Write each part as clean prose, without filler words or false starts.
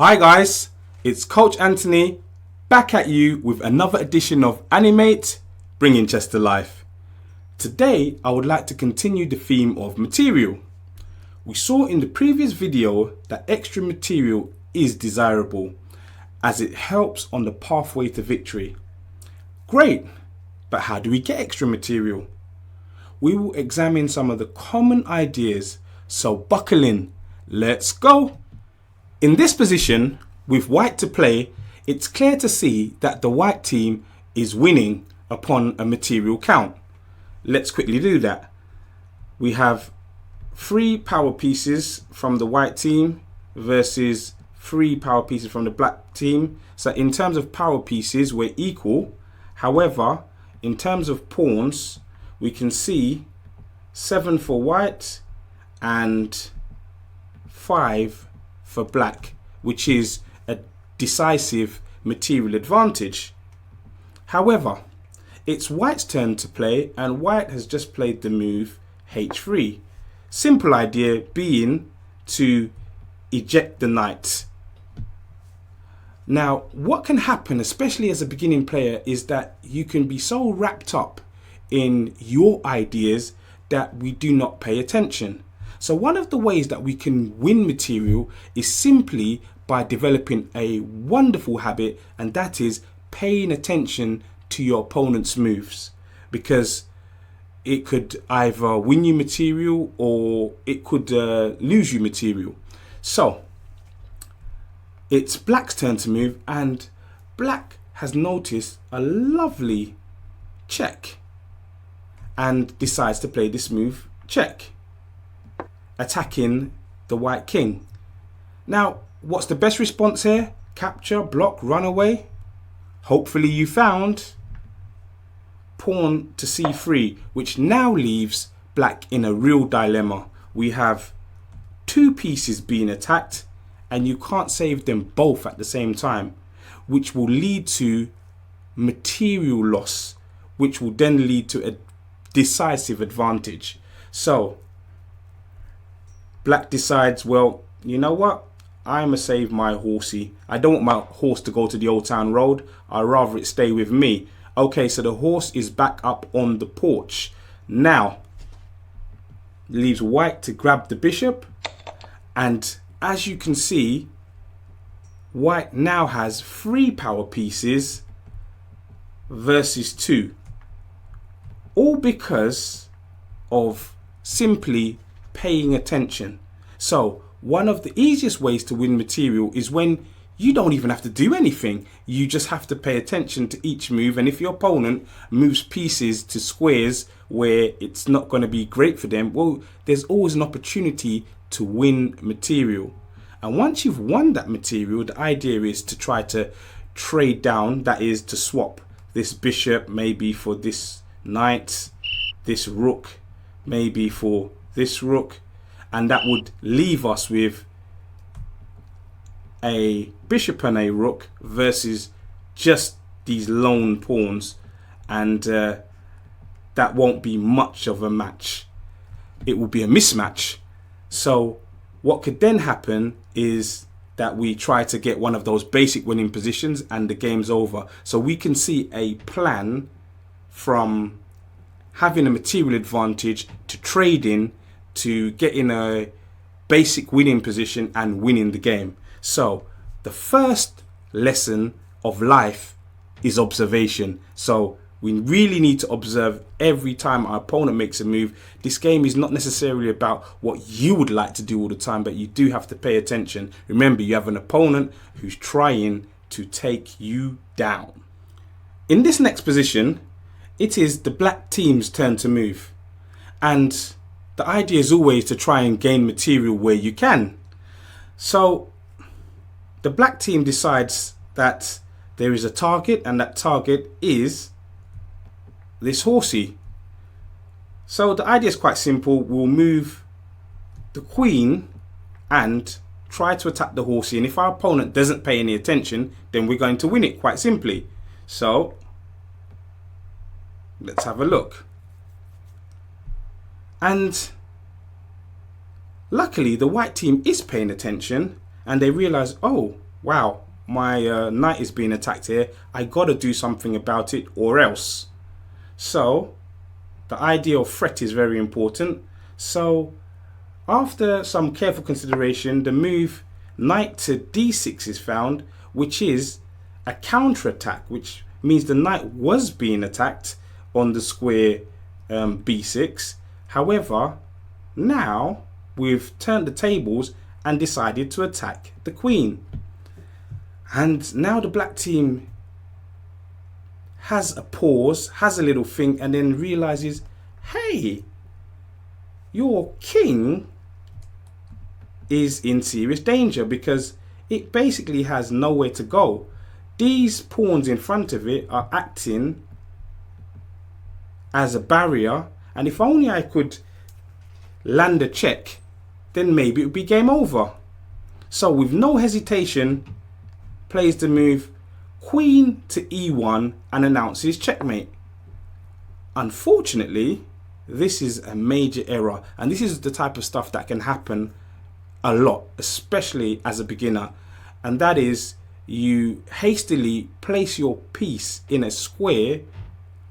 Hi guys, it's Coach Anthony back at you with another edition of Animate, bringing chess to life. Today I would like to continue the theme of material. We saw in the previous video that extra material is desirable as it helps on the pathway to victory. Great, but how do we get extra material? We will examine some of the common ideas, so buckle in, let's go! In this position, with white to play, it's clear to see that the white team is winning upon a material count. Let's quickly do that. We have 3 power pieces from the white team versus 3 power pieces from the black team. So in terms of power pieces, we're equal. However, in terms of pawns, we can see 7 for white and 5 for black, which is a decisive material advantage. However, it's white's turn to play and white has just played the move h3. Simple idea being to eject the knight. Now, what can happen, especially as a beginning player, is that you can be so wrapped up in your ideas that we do not pay attention. So one of the ways that we can win material is simply by developing a wonderful habit, and that is paying attention to your opponent's moves, because it could either win you material or it could lose you material. So it's black's turn to move, and black has noticed a lovely check and decides to play this move check, attacking the white king. Now, what's the best response here? Capture, block, run away? Hopefully you found pawn to c3, which now leaves black in a real dilemma. We have 2 pieces being attacked and you can't save them both at the same time, which will lead to material loss, which will then lead to a decisive advantage. So black decides, well, you know what? I'ma save my horsey. I don't want my horse to go to the Old Town Road. I'd rather it stay with me. Okay, so the horse is back up on the porch. Now, leaves white to grab the bishop. And as you can see, white now has 3 power pieces versus 2. All because of simply paying attention. So one of the easiest ways to win material is when you don't even have to do anything. You just have to pay attention to each move, and if your opponent moves pieces to squares where it's not going to be great for them, well, there's always an opportunity to win material. And once you've won that material, the idea is to try to trade down, that is to swap this bishop maybe for this knight, this rook maybe for this rook, and that would leave us with a bishop and a rook versus just these lone pawns, and that won't be much of a match. It will be a mismatch. So what could then happen is that we try to get one of those basic winning positions and the game's over. So we can see a plan from having a material advantage to trading to getting a basic winning position and winning the game. So the first lesson of life is observation. So we really need to observe every time our opponent makes a move. This game is not necessarily about what you would like to do all the time, but you do have to pay attention. Remember, you have an opponent who's trying to take you down. In this next position, it is the black team's turn to move. And the idea is always to try and gain material where you can. So the black team decides that there is a target, and that target is this horsey. So the idea is quite simple. We'll move the queen and try to attack the horsey, and if our opponent doesn't pay any attention, then we're going to win it quite simply. So let's have a look. And luckily the white team is paying attention, and they realize, oh, wow, my knight is being attacked here. I gotta do something about it or else. So the idea of threat is very important. So after some careful consideration, the move knight to d6 is found, which is a counter attack, which means the knight was being attacked on the square b6. However, now we've turned the tables and decided to attack the queen. And now the black team has a pause, has a little think, and then realizes, hey, your king is in serious danger because it basically has nowhere to go. These pawns in front of it are acting as a barrier, and if only I could land a check, then maybe it would be game over. So with no hesitation, plays the move queen to e1 and announces checkmate. Unfortunately, this is a major error, and this is the type of stuff that can happen a lot, especially as a beginner, and that is you hastily place your piece in a square,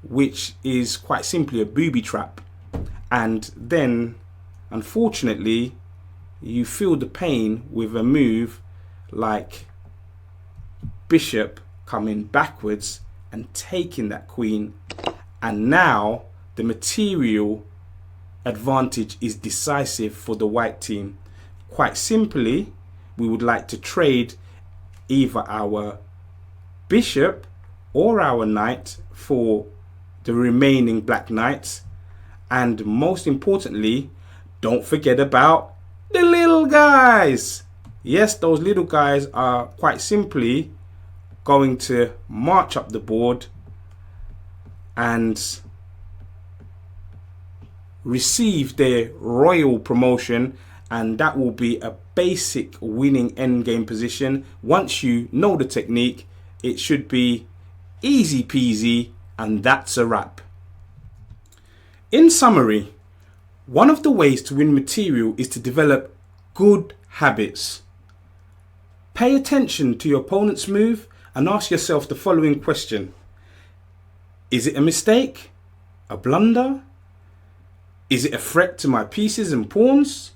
which is quite simply a booby trap, and then unfortunately you feel the pain with a move like bishop coming backwards and taking that queen, and now the material advantage is decisive for the white team. Quite simply, we would like to trade either our bishop or our knight for the remaining black knights, and most importantly, don't forget about the little guys. Yes, those little guys are quite simply going to march up the board and receive their royal promotion, and that will be a basic winning endgame position. Once you know the technique, it should be easy peasy, and that's a wrap. In summary, one of the ways to win material is to develop good habits. Pay attention to your opponent's move and ask yourself the following question: is it a mistake? A blunder? Is it a threat to my pieces and pawns?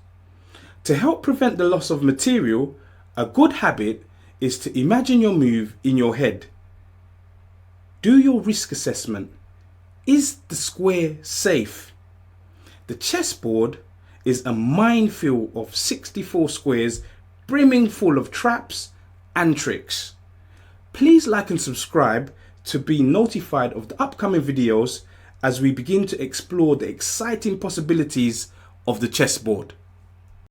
To help prevent the loss of material, a good habit is to imagine your move in your head. Do your risk assessment. Is the square safe? The chessboard is a minefield of 64 squares brimming full of traps and tricks. Please like and subscribe to be notified of the upcoming videos as we begin to explore the exciting possibilities of the chessboard.